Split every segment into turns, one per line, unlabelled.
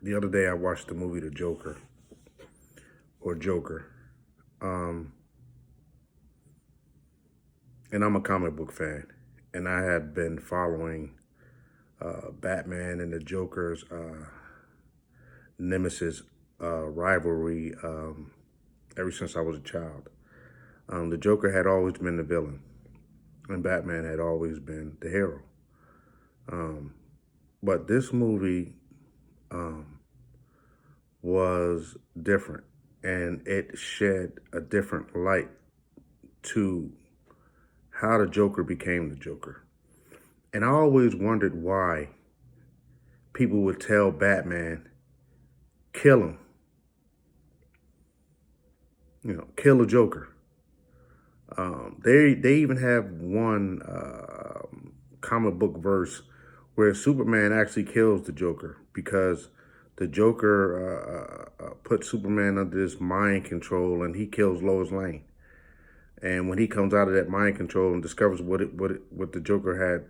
The other day I watched the movie The Joker or Joker. Um, and I'm a comic book fan. And I had been following Batman and the Joker's nemesis rivalry ever since I was a child. The Joker had always been the villain, and Batman had always been the hero. Um, but this movie um, was different, and it shed a different light to how the Joker became the Joker. And I always wondered why people would tell Batman, kill him, kill the Joker. They even have one comic book verse where Superman actually kills the Joker because the Joker put Superman under this mind control, and he kills Lois Lane. And when he comes out of that mind control and discovers what the Joker had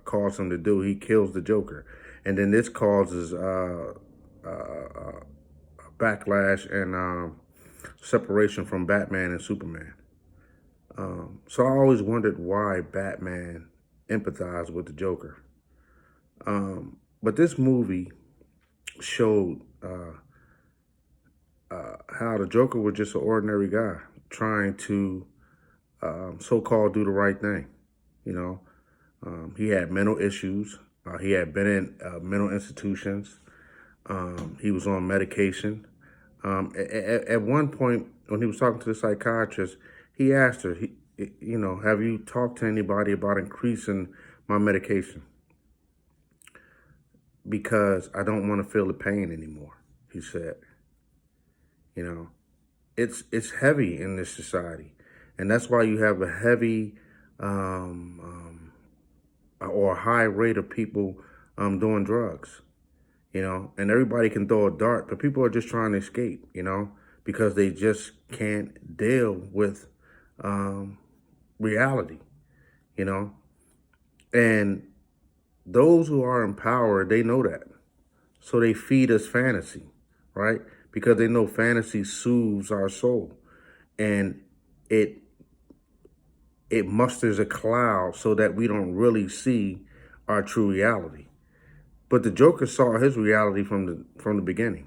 caused him to do, he kills the Joker. And then this causes backlash and separation from Batman and Superman. So I always wondered why Batman empathized with the Joker. But this movie showed how the Joker was just an ordinary guy trying to so-called do the right thing. He had mental issues. He had been in mental institutions. He was on medication. At one point, when he was talking to the psychiatrist, he asked her, have you talked to anybody about increasing my medication? Because I don't want to feel the pain anymore, he said. It's heavy in this society. And that's why you have a heavy or a high rate of people doing drugs, and everybody can throw a dart, but people are just trying to escape, because they just can't deal with reality, and those who are in power, they know that. So they feed us fantasy, right? Because they know fantasy soothes our soul, and it musters a cloud so that we don't really see our true reality. But the Joker saw his reality from the beginning.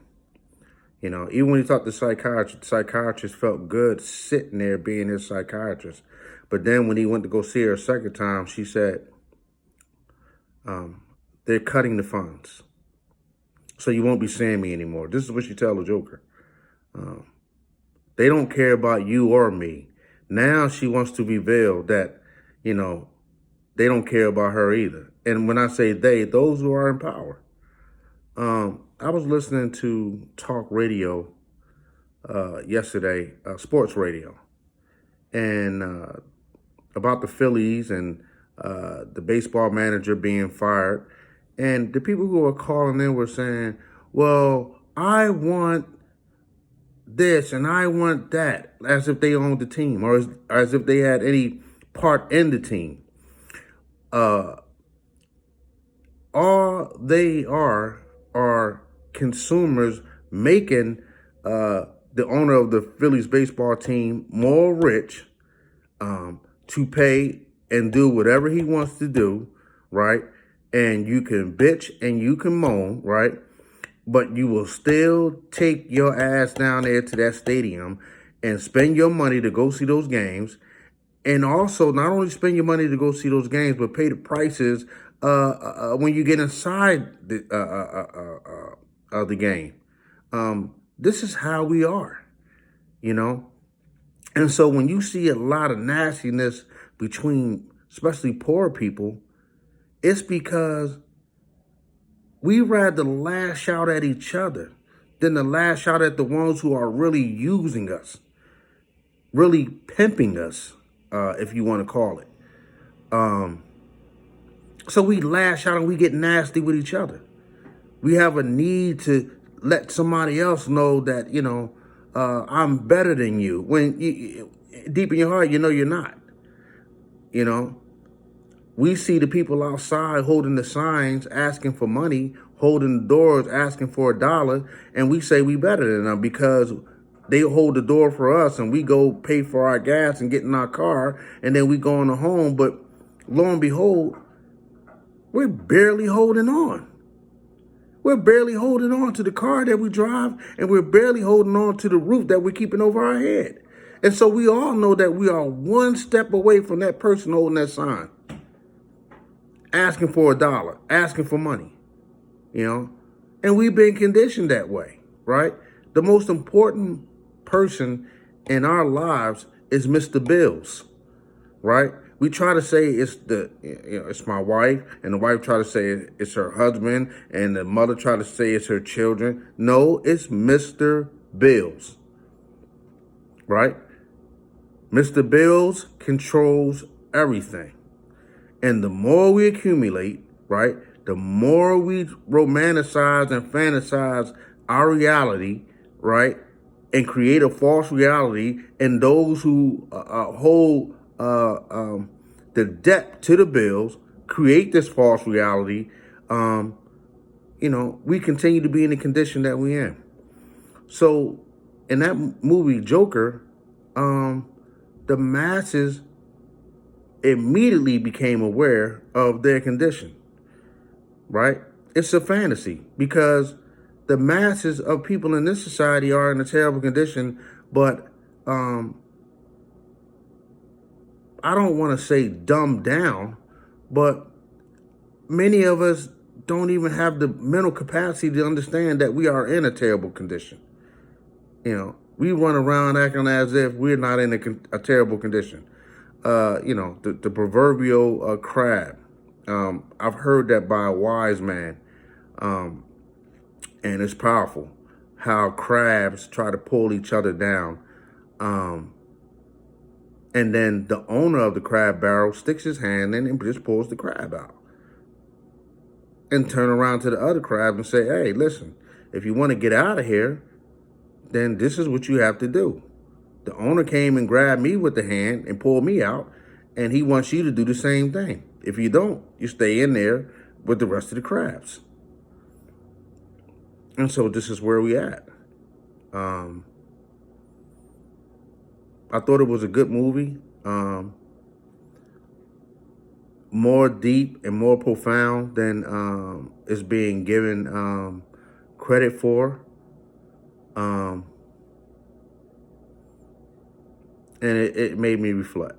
Even when he talked to the psychiatrist felt good sitting there being his psychiatrist. But then when he went to go see her a second time, she said, they're cutting the funds, so you won't be seeing me anymore. This is what she tell the Joker. They don't care about you or me. Now she wants to reveal that, they don't care about her either. And when I say they, those who are in power. I was listening to talk radio yesterday, sports radio, and about the Phillies and the baseball manager being fired. And the people who were calling in were saying, well, I want this and I want that, as if they owned the team or as if they had any part in the team. All they are consumers making the owner of the Phillies baseball team more rich to pay and do whatever he wants to do, right? And you can bitch and you can moan, right? But you will still take your ass down there to that stadium and spend your money to go see those games. And also not only spend your money to go see those games, but pay the prices when you get inside of the game. This is how we are, And so when you see a lot of nastiness between especially poor people, it's because we rather lash out at each other than to lash out at the ones who are really using us, really pimping us, if you want to call it. So we lash out and we get nasty with each other. We have a need to let somebody else know that, I'm better than you. When deep in your heart, you're not. We see the people outside holding the signs, asking for money, holding the doors asking for $1, and we say we better than them because they hold the door for us and we go pay for our gas and get in our car and then we go on the home. But lo and behold, we're barely holding on. We're barely holding on to the car that we drive, and we're barely holding on to the roof that we're keeping over our head. And so we all know that we are one step away from that person holding that sign, asking for $1, asking for money, you know? And we've been conditioned that way, right? The most important person in our lives is Mr. Bills, right? We try to say it's my wife, and the wife try to say it's her husband, and the mother try to say it's her children. No, it's Mr. Bills, right? Mr. Bills controls everything. And the more we accumulate, right, the more we romanticize and fantasize our reality, right, and create a false reality, and those who hold the debt to the bills create this false reality, we continue to be in the condition that we're in. So in that movie Joker, the masses immediately became aware of their condition, right? It's a fantasy because the masses of people in this society are in a terrible condition, but I don't want to say dumbed down, but many of us don't even have the mental capacity to understand that we are in a terrible condition. We run around acting as if we're not in a terrible condition. The proverbial crab. I've heard that by a wise man, and it's powerful how crabs try to pull each other down. And then the owner of the crab barrel sticks his hand in and just pulls the crab out. And turn around to the other crab and say, hey, listen, if you want to get out of here, then this is what you have to do. The owner came and grabbed me with the hand and pulled me out, and he wants you to do the same thing. If you don't, you stay in there with the rest of the crabs. And so this is where we at. I thought it was a good movie. More deep and more profound than is being given credit for. And it made me reflect.